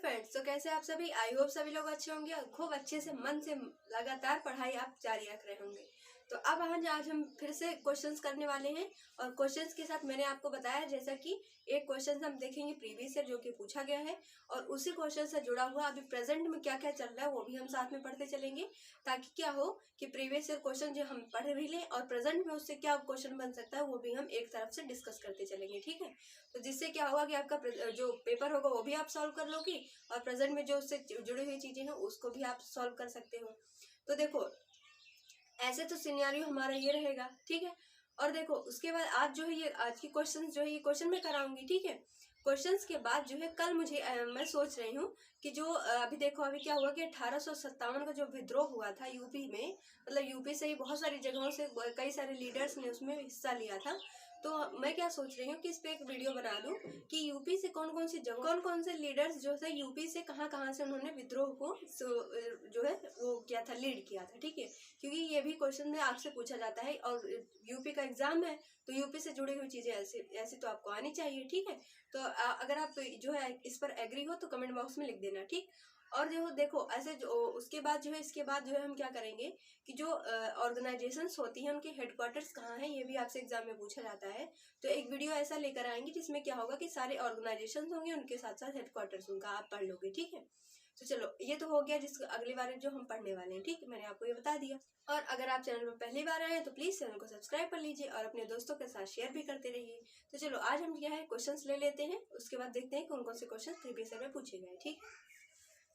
Friends, तो कैसे आप सभी। आई होप सभी लोग अच्छे होंगे और खूब अच्छे से मन से लगातार पढ़ाई आप जारी रख रहे होंगे। तो अब आज हम फिर से क्वेश्चंस करने वाले हैं और क्वेश्चंस के साथ मैंने आपको बताया जैसा कि एक क्वेश्चन हम देखेंगे प्रीवियस ईयर जो कि पूछा गया है और उसी क्वेश्चन से जुड़ा हुआ अभी प्रेजेंट में क्या क्या चल रहा है वो भी हम साथ में पढ़ते चलेंगे, ताकि क्या हो कि प्रीवियस ईयर क्वेश्चन जो हम पढ़ भी लें और प्रेजेंट में उससे क्या क्वेश्चन बन सकता है वो भी हम एक तरफ से डिस्कस करते चलेंगे। ठीक है, तो जिससे क्या होगा कि आपका जो पेपर होगा वो भी आप सॉल्व कर लोगे और प्रेजेंट में जो उससे जुड़ी हुई चीजें हैं उसको भी आप सॉल्व कर सकते हो। तो देखो ऐसे तो सिनेरियो हमारा ये रहेगा, ठीक है। और देखो उसके बाद आज जो है ये आज की क्वेश्चन जो है ये क्वेश्चन मैं कराऊंगी, ठीक है। क्वेश्चंस के बाद जो है कल मुझे मैं सोच रही हूँ कि जो अभी देखो अभी क्या हुआ कि 1857 का जो विद्रोह हुआ था यूपी में, मतलब यूपी से ही बहुत सारी जगहों से कई सारे लीडर्स ने उसमें हिस्सा लिया था। तो मैं क्या सोच रही हूँ कि इस पे एक वीडियो बना दूं कि यूपी से कौन कौन सी जगह कौन कौन से लीडर्स जो थे यूपी से कहाँ कहाँ से उन्होंने विद्रोह को जो है वो किया था, लीड किया था, ठीक है। क्योंकि ये भी क्वेश्चन में आपसे पूछा जाता है और यूपी का एग्जाम है तो यूपी से जुड़ी हुई चीजें ऐसी तो आपको आनी चाहिए, ठीक है। तो अगर आप जो है इस पर एग्री हो तो कमेंट बॉक्स में लिख देना, ठीक। और जो देखो ऐसे जो उसके बाद जो है इसके बाद जो है हम क्या करेंगे कि जो ऑर्गेनाइजेशंस होती हैं उनके हेडक्वार्टर्स कहाँ हैं ये भी आपसे एग्जाम में पूछा जाता है। तो एक वीडियो ऐसा लेकर आएंगे जिसमें क्या होगा कि सारे ऑर्गेनाइजेशंस होंगे उनके साथ साथ हेडक्वार्टर्स उनका आप पढ़ लोगे, ठीक है। तो चलो ये तो हो गया जिस अगली बार जो हम पढ़ने वाले हैं, ठीक है, मैंने आपको ये बता दिया। और अगर आप चैनल पर पहली बार आए हैं तो प्लीज चैनल को सब्सक्राइब कर लीजिए और अपने दोस्तों के साथ शेयर भी करते रहिए। तो चलो आज हम क्या है क्वेश्चंस ले लेते हैं, उसके बाद देखते हैं कौन कौन से क्वेश्चन प्रीवियस ईयर में पूछे गए, ठीक।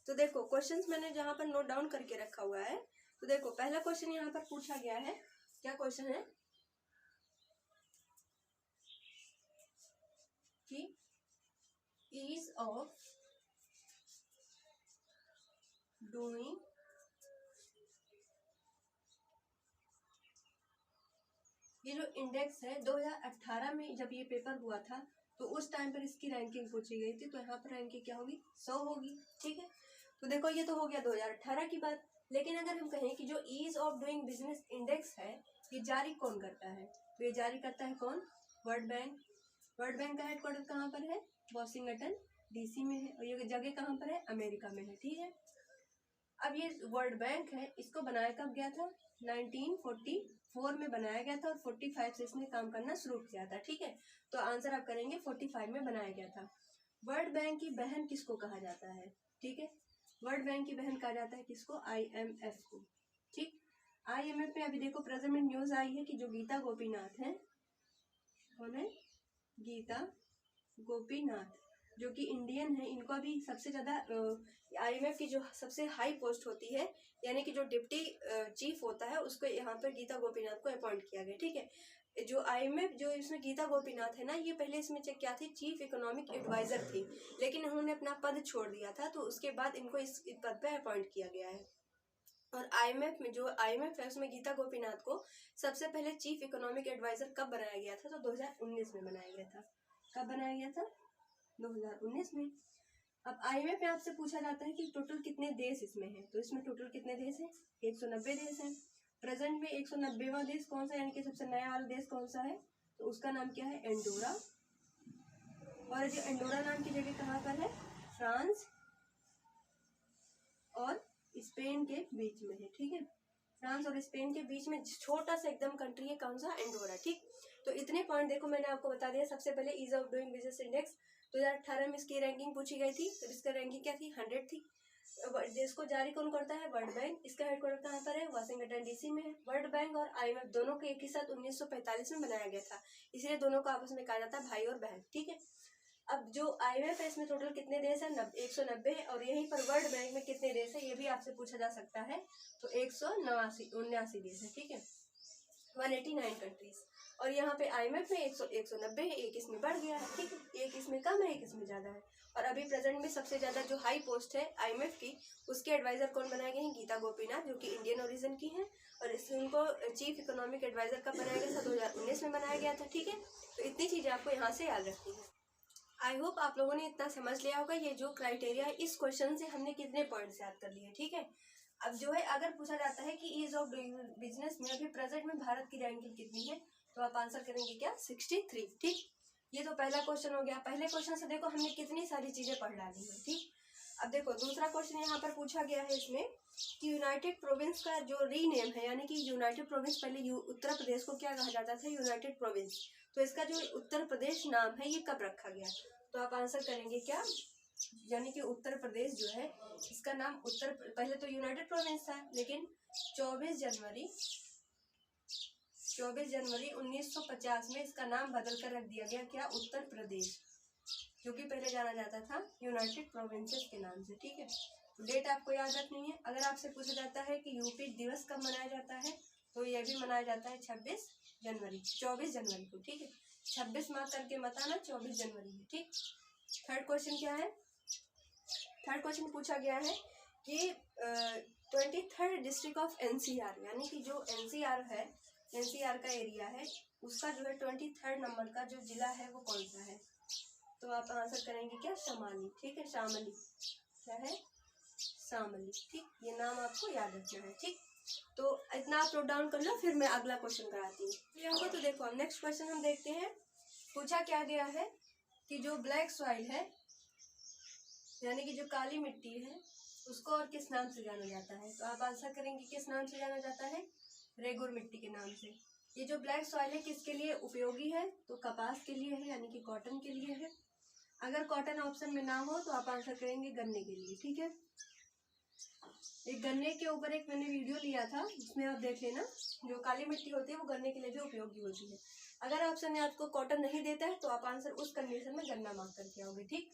तो देखो क्वेश्चंस मैंने जहाँ पर नोट डाउन करके रखा हुआ है। तो देखो पहला क्वेश्चन यहाँ पर पूछा गया है, क्या क्वेश्चन है कि ईज ऑफ डूइंग ये जो इंडेक्स है 2018 में जब ये पेपर हुआ था तो उस टाइम पर इसकी रैंकिंग पूछी गई थी। तो यहाँ पर रैंकिंग क्या होगी 100 होगी, ठीक है। तो देखो ये तो हो गया 2018 की बात। लेकिन अगर हम कहें कि जो ease of doing business index है ये जारी कौन करता है, तो ये जारी करता है कौन, वर्ल्ड बैंक। वर्ल्ड बैंक का हेडक्वार्टर कहाँ पर है, वॉशिंगटन डीसी में है और ये जगह कहाँ पर है, अमेरिका में है, ठीक है। अब ये वर्ल्ड बैंक है इसको बनाया कब गया था, 1944 में बनाया गया था और 45 से इसने काम करना शुरू किया था, ठीक है। तो आंसर आप करेंगे 45 में बनाया गया था। वर्ल्ड बैंक की बहन किसको कहा जाता है, ठीक है। वर्ल्ड बैंक की बहन कहा जाता है किसको, IMF को, ठीक। IMF में अभी देखो प्रेजेंट में न्यूज आई है कि जो गीता गोपीनाथ है, कौन है, गीता गोपीनाथ जो कि इंडियन है, इनको अभी सबसे ज्यादा IMF की जो सबसे हाई पोस्ट होती है यानी कि जो डिप्टी चीफ होता है उसको यहाँ पर गीता गोपीनाथ को अपॉइंट किया गया, ठीक है। जो IMF जो इसमें गीता गोपीनाथ है ना, ये पहले इसमें क्या थी, चीफ इकोनॉमिक एडवाइजर थी, लेकिन उन्होंने अपना पद छोड़ दिया था तो उसके बाद इनको इस पद पे अपॉइंट किया गया है। और IMF में जो IMF है उसमें गीता गोपीनाथ को सबसे पहले चीफ इकोनॉमिक एडवाइजर कब बनाया गया था, तो 2019 में बनाया गया था। कब बनाया गया था, 2019 में। अब IMF में आपसे पूछा जाता है कि टोटल कितने देश इसमें हैं, तो इसमें टोटल कितने देश हैं, 190 देश हैं। प्रेजेंट में 190वां देश कौन सा यानी कि सबसे नया वाला देश कौन सा है, तो उसका नाम क्या है, एंडोरा। और जो एंडोरा नाम की जगह कहाँ पर है, फ्रांस और स्पेन के बीच में है, ठीक है। फ्रांस और स्पेन के बीच में छोटा सा एकदम कंट्री है, कौन सा, एंडोरा, ठीक। तो इतने पॉइंट देखो मैंने आपको बता दिया। सबसे पहले ease of doing business index 2018 में इसकी रैंकिंग पूछी गई थी, तो इसका रैंकिंग क्या थी, 100 थी। जिसको जारी कौन करता है, वर्ल्ड बैंक। इसका हेडक्वार्टर कहाँ पर है, वाशिंगटन डीसी में है। वर्ल्ड बैंक और IMF दोनों को एक ही साथ 1945 में बनाया गया था, इसलिए दोनों को आपस में कहा जाता है भाई और बहन, ठीक है। अब जो IMF है इसमें टोटल कितने देश है, 190 है। और यहीं पर वर्ल्ड बैंक में कितने देश है ये भी आपसे पूछा जा सकता है, तो 179 देश है, ठीक है, 189 कंट्रीज। और यहाँ पे IMF में 190 है, एक इसमें बढ़ गया है, ठीक है, एक इसमें कम है एक इसमें ज्यादा है। और अभी प्रेजेंट में सबसे ज्यादा जो हाई पोस्ट है IMF की, उसके एडवाइजर कौन बनाए गए हैं, गीता गोपीनाथ जो कि इंडियन ओरिजिन की है। और इसमें उनको चीफ इकोनॉमिक एडवाइजर कब बनाया गया था, 2019 में बनाया गया था, ठीक है। तो इतनी चीजें आपको यहाँ से याद रखनी है। आई होप आप लोगों ने इतना समझ लिया होगा ये जो क्राइटेरिया है, इस क्वेश्चन से हमने कितने पॉइंट्स याद कर लिए, ठीक है। अब जो है अगर पूछा जाता है कि ईज ऑफ डूइंग बिजनेस में अभी प्रेजेंट में भारत की रैंकिंग कितनी है, तो आप आंसर करेंगे क्या, 63, ठीक। ये तो पहला क्वेश्चन हो गया। पहले क्वेश्चन से देखो हमने कितनी सारी चीजें पढ़ डाली है, ठीक। अब देखो दूसरा क्वेश्चन यहाँ पर पूछा गया है इसमें कि यूनाइटेड प्रोविंस का जो रीनेम है, यानी कि यूनाइटेड प्रोविंस पहले उत्तर प्रदेश को क्या कहा जाता था, यूनाइटेड प्रोविंस, तो इसका जो उत्तर प्रदेश नाम है ये कब रखा गया, तो आप आंसर करेंगे क्या, यानी कि उत्तर प्रदेश जो है इसका नाम पहले तो यूनाइटेड प्रोविंस था, लेकिन 24 जनवरी 1950 में इसका नाम बदल कर रख दिया गया, क्या, उत्तर प्रदेश, जो कि पहले जाना जाता था यूनाइटेड प्रोविंसेस के नाम से। ठीक है, तो डेट आपको याद रखनी है। अगर आपसे पूछा जाता है कि यूपी दिवस कब मनाया जाता है, तो यह भी मनाया जाता है 24 जनवरी को। ठीक है, 26 मार्क करके मत आना, 24 जनवरी है। ठीक, थर्ड क्वेश्चन क्या है, थर्ड क्वेश्चन पूछा गया है कि 23rd डिस्ट्रिक्ट ऑफ एनसीआर, यानी कि जो एनसीआर है, एनसीआर का एरिया है, उसका जो है 23rd नंबर का जो जिला है वो कौन सा है, तो आप आंसर करेंगे क्या, शामली। ठीक है, शामली, क्या है, शामली। ठीक, ये नाम आपको याद रखना है। ठीक, तो इतना आप नोट डाउन कर लो, फिर मैं अगला क्वेश्चन कराती हूँ। तो देखो नेक्स्ट क्वेश्चन हम देखते हैं। पूछा क्या गया है कि जो ब्लैक सॉइल है, यानी कि जो काली मिट्टी है, उसको और किस नाम से जाना जाता है, तो आप आंसर करेंगे किस नाम से जाना जाता है, रेगुर मिट्टी के नाम से। ये जो ब्लैक सॉइल है किसके लिए उपयोगी है, तो कपास के लिए है, यानी कि कॉटन के लिए है। अगर कॉटन ऑप्शन में ना हो तो आप आंसर करेंगे गन्ने के लिए। ठीक है, एक गन्ने के ऊपर एक मैंने वीडियो लिया था, उसमें आप देख लेना, जो काली मिट्टी होती है वो गन्ने के लिए भी उपयोगी होती है। अगर ऑप्शन में आपको कॉटन नहीं देता है तो आप आंसर उस कंडीशन में गन्ना मार्क करके आओगे। ठीक,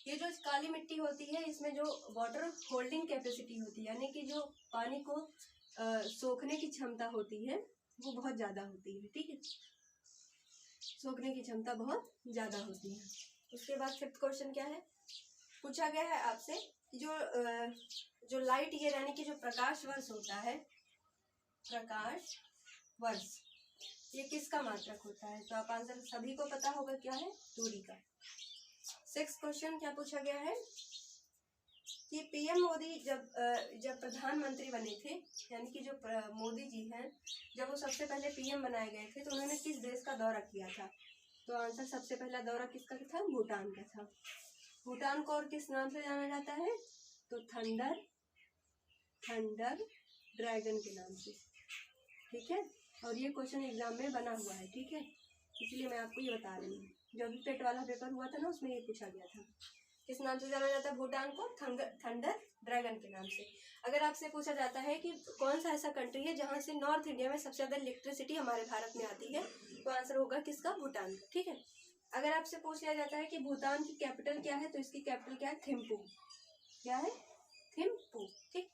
ये जो काली मिट्टी होती है इसमें जो वाटर होल्डिंग कैपेसिटी होती है, यानी कि जो पानी को सोखने की क्षमता होती है वो बहुत ज्यादा होती है। ठीक है, सोखने की क्षमता बहुत ज्यादा होती है। उसके बाद फिफ्थ क्वेश्चन क्या है, पूछा गया है आपसे जो लाइट ईयर, यानी कि जो प्रकाश वर्ष होता है, प्रकाश वर्ष, ये किसका मात्रक होता है, तो आप आंसर सभी को पता होगा क्या है, दूरी का। सिक्स्थ क्वेश्चन क्या पूछा गया है कि पीएम मोदी जब प्रधानमंत्री बने थे, यानी कि जो मोदी जी हैं, जब वो सबसे पहले पीएम बनाए गए थे तो उन्होंने किस देश का दौरा किया था, तो आंसर सबसे पहला दौरा किसका था, भूटान का था। भूटान को और किस नाम से जाना जाता है, तो थंडर ड्रैगन के नाम से। ठीक है, और ये क्वेश्चन एग्जाम में बना हुआ है। ठीक है, इसलिए मैं आपको ये बता रही हूँ, जो भी पेट वाला पेपर हुआ था ना उसमें ये पूछा गया था, किस नाम से जाना जाता है भूटान को, थंडर ड्रैगन के नाम से। अगर आपसे पूछा जाता है कि कौन सा ऐसा कंट्री है जहाँ से नॉर्थ इंडिया में सबसे ज्यादा इलेक्ट्रिसिटी हमारे भारत में आती है, तो आंसर होगा किसका, भूटान का। ठीक है, अगर आपसे पूछ लिया जाता है कि भूटान की कैपिटल क्या है, तो इसकी कैपिटल क्या है, थिम्पू, क्या है, थिम्पू। ठीक,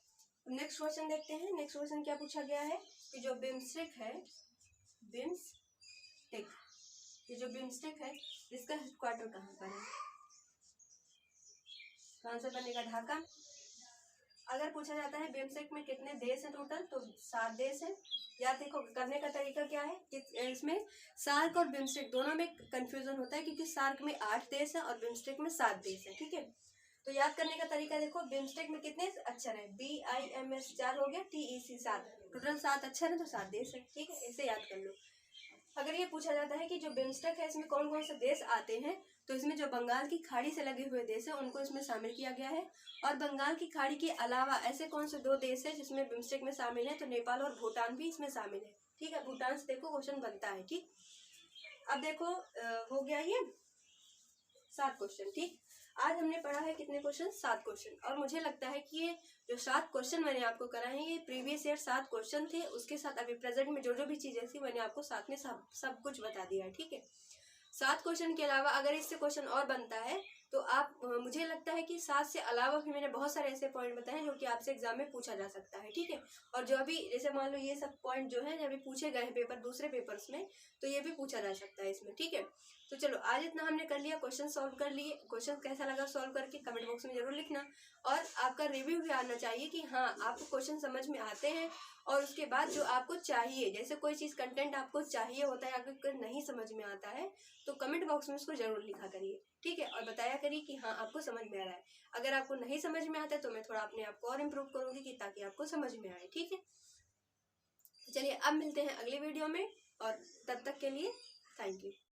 नेक्स्ट क्वेश्चन देखते हैं। नेक्स्ट क्वेश्चन क्या पूछा गया है कि जो बिम्स्टेक है, बिम्स्टेक, ये जो बिम्स्टेक है इसका हेडक्वार्टर कहाँ पर है, तो आंसर बनेगा ढाका। अगर पूछा जाता है बिम्स्टेक में कितने देश हैं टोटल, तो 7 देश हैं। याद देखो करने का तरीका क्या है कि इसमें सार्क और बिम्स्टेक दोनों में कंफ्यूजन होता है, क्योंकि सार्क में 8 देश है और बिम्स्टेक में 7 देश है। ठीक है, तो याद करने का तरीका देखो, बिम्स्टेक में कितने अक्षर है, BIMS 4 हो गया, TEC 7, टोटल 7 अक्षर है तो 7 देश है। ठीक है, ऐसे याद कर लो। अगर ये पूछा जाता है कि जो बिम्स्टेक है इसमें कौन कौन से देश आते हैं, तो इसमें जो बंगाल की खाड़ी से लगे हुए देश है उनको इसमें शामिल किया गया है, और बंगाल की खाड़ी के अलावा ऐसे कौन से 2 देश है जिसमें बिम्स्टेक में शामिल है, तो नेपाल और भूटान भी इसमें शामिल है। ठीक है, भूटान से देखो क्वेश्चन बनता है। ठीक, अब देखो हो गया ये 7 क्वेश्चन। ठीक, आज हमने पढ़ा है कितने क्वेश्चन, 7 क्वेश्चन, और मुझे लगता है कि ये जो 7 क्वेश्चन मैंने आपको कराए हैं ये प्रीवियस ईयर 7 क्वेश्चन थे, उसके साथ अभी प्रेजेंट में जो भी चीजें थी मैंने आपको साथ में सब कुछ बता दिया है। ठीक है, 7 क्वेश्चन के अलावा अगर इससे क्वेश्चन और बनता है तो आप मुझे लगता है कि 7 से अलावा भी मैंने बहुत सारे ऐसे पॉइंट बताए जो कि आपसे एग्जाम में पूछा जा सकता है। ठीक है, और जो अभी जैसे मान लो ये सब पॉइंट जो है अभी पूछे गए हैं पेपर दूसरे पेपर्स में, तो ये भी पूछा जा सकता है इसमें। ठीक है, तो चलो आज इतना हमने कर लिया, क्वेश्चन सॉल्व कर लिए। क्वेश्चन कैसा लगा सॉल्व करके कमेंट बॉक्स में जरूर लिखना, और आपका रिव्यू भी आना चाहिए कि हाँ आपको क्वेश्चन समझ में आते हैं, और उसके बाद जो आपको चाहिए, जैसे कोई चीज़ कंटेंट आपको चाहिए होता है, अगर नहीं समझ में आता है तो कमेंट बॉक्स में उसको जरूर लिखा करिए। ठीक है, और बताया करिए कि हाँ आपको समझ में आ रहा है। अगर आपको नहीं समझ में आता है तो मैं थोड़ा अपने आप को और इम्प्रूव करूंगी कि ताकि आपको समझ में आए। ठीक है, चलिए अब मिलते हैं अगली वीडियो में, और तब तक के लिए थैंक यू।